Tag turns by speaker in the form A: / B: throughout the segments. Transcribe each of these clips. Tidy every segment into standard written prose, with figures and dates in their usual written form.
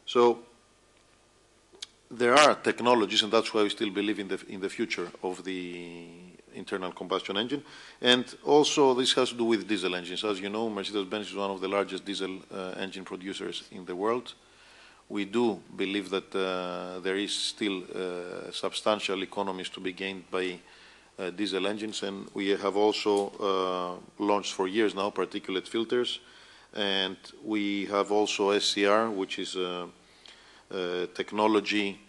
A: So there are technologies, and that's why we still believe in the future of the internal combustion engine. And also this has to do with diesel engines. As you know, Mercedes-Benz is one of the largest diesel engine producers in the world. We do believe that there is still substantial economies to be gained by diesel engines, and we have also launched for years now particulate filters, and we have also SCR, which is technology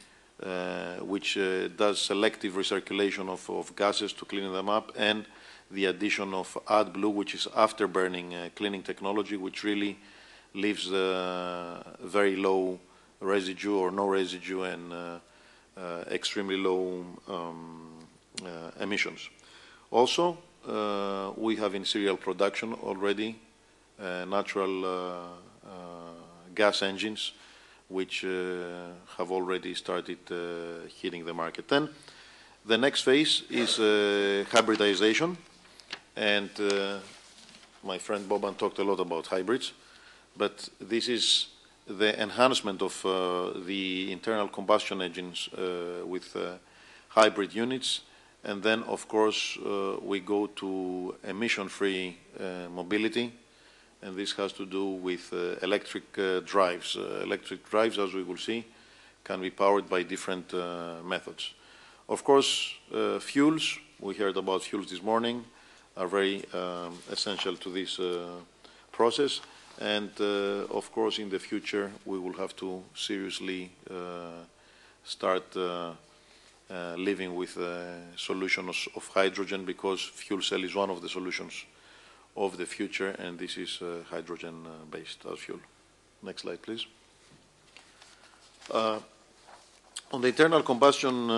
A: which does selective recirculation of gases to clean them up, and the addition of AdBlue, which is afterburning cleaning technology, which really leaves very low residue or no residue and extremely low emissions. Also, we have in serial production already natural gas engines which have already started hitting the market. Then the next phase is hybridization, and my friend Boban talked a lot about hybrids, but this is the enhancement of the internal combustion engines with hybrid units, and then of course we go to emission-free mobility, and this has to do with electric drives. Electric drives, as we will see, can be powered by different methods. Of course, fuels, we heard about fuels this morning, are very essential to this process. And of course, in the future, we will have to seriously start living with solutions of hydrogen, because fuel cell is one of the solutions of the future, and this is hydrogen-based as fuel. Next slide, please. On the internal combustion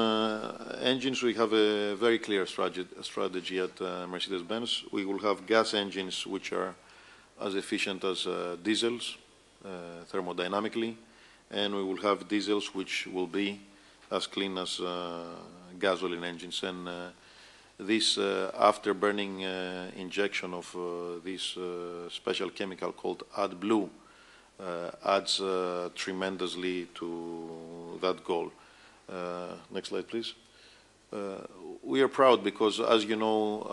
A: engines, we have a very clear strategy at Mercedes-Benz. We will have gas engines which are as efficient as diesels thermodynamically, and we will have diesels which will be as clean as gasoline engines. And this after-burning injection of this special chemical called AdBlue adds tremendously to that goal. Next slide, please. We are proud because, as you know,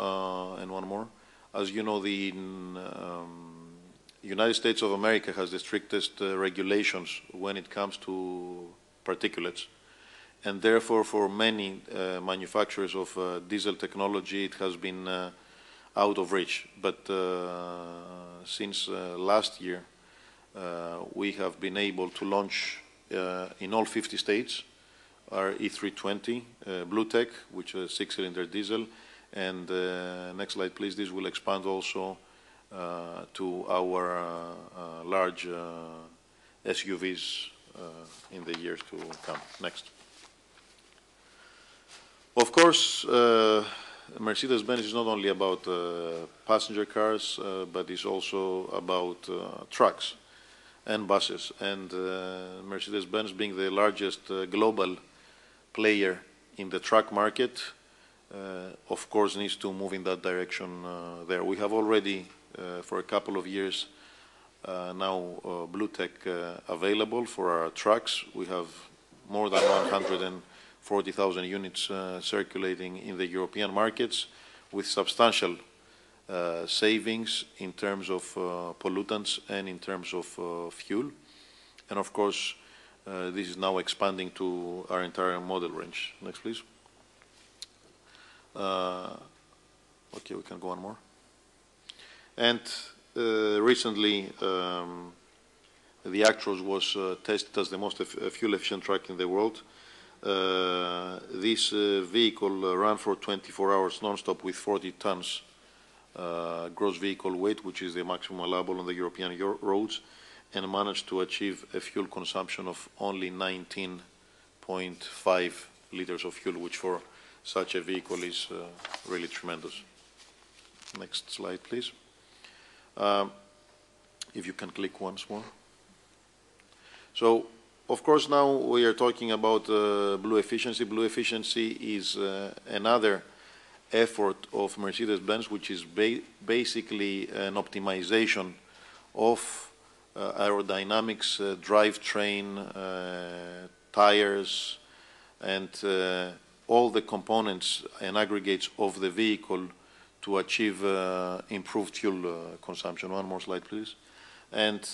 A: and one more, as you know, the United States of America has the strictest regulations when it comes to particulates. And therefore, for many manufacturers of diesel technology, it has been out of reach. But since last year, we have been able to launch in all 50 states our E320 BlueTech, which is a 6-cylinder diesel. And next slide, please. This will expand also to our large SUVs in the years to come. Next. Of course, Mercedes-Benz is not only about passenger cars, but it's also about trucks and buses. And Mercedes-Benz, being the largest global player in the truck market, of course, needs to move in that direction there. We have already, for a couple of years now, BlueTech available for our trucks. We have more than 140,000 units circulating in the European markets, with substantial savings in terms of pollutants and in terms of fuel. And of course, this is now expanding to our entire model range. Next, please. Okay, we can go on more. And recently, the Actros was tested as the most fuel-efficient truck in the world. This vehicle ran for 24 hours non-stop with 40 tons gross vehicle weight, which is the maximum allowable on the European roads, and managed to achieve a fuel consumption of only 19.5 liters of fuel, which for such a vehicle is really tremendous. Next slide, please. If you can click once more. So, of course, now we are talking about blue efficiency. Blue efficiency is another effort of Mercedes-Benz, which is basically an optimization of aerodynamics, drivetrain, tires, and all the components and aggregates of the vehicle to achieve improved fuel consumption. One more slide, please. And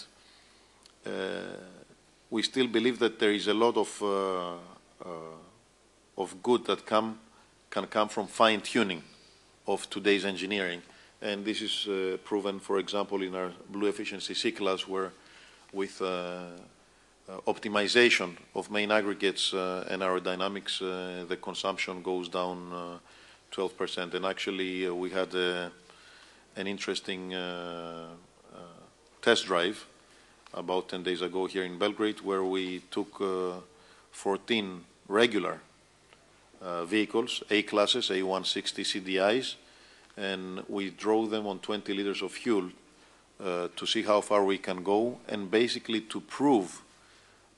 A: we still believe that there is a lot of good that can come from fine-tuning of today's engineering. And this is proven, for example, in our Blue Efficiency C-Class, where with optimization of main aggregates and aerodynamics, the consumption goes down 12%. And actually, we had an interesting test drive about 10 days ago here in Belgrade, where we took 14 regular vehicles, A-classes, A160 CDIs, and we drove them on 20 liters of fuel to see how far we can go, and basically to prove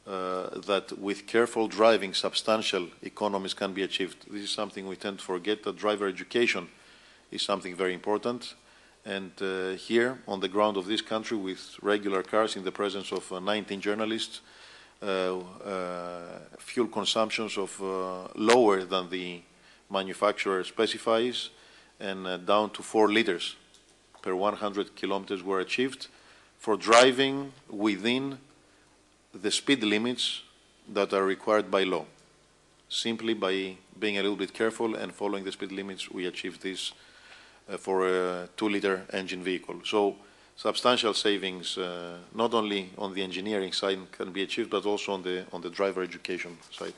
A: that with careful driving, substantial economies can be achieved. This is something we tend to forget, that driver education is something very important. And here, on the ground of this country, with regular cars in the presence of 19 journalists, fuel consumptions of lower than the manufacturer specifies, and down to 4 liters per 100 kilometers were achieved for driving within the speed limits that are required by law. Simply by being a little bit careful and following the speed limits, we achieved this for a 2-liter engine vehicle. So substantial savings, not only on the engineering side can be achieved, but also on the driver education side.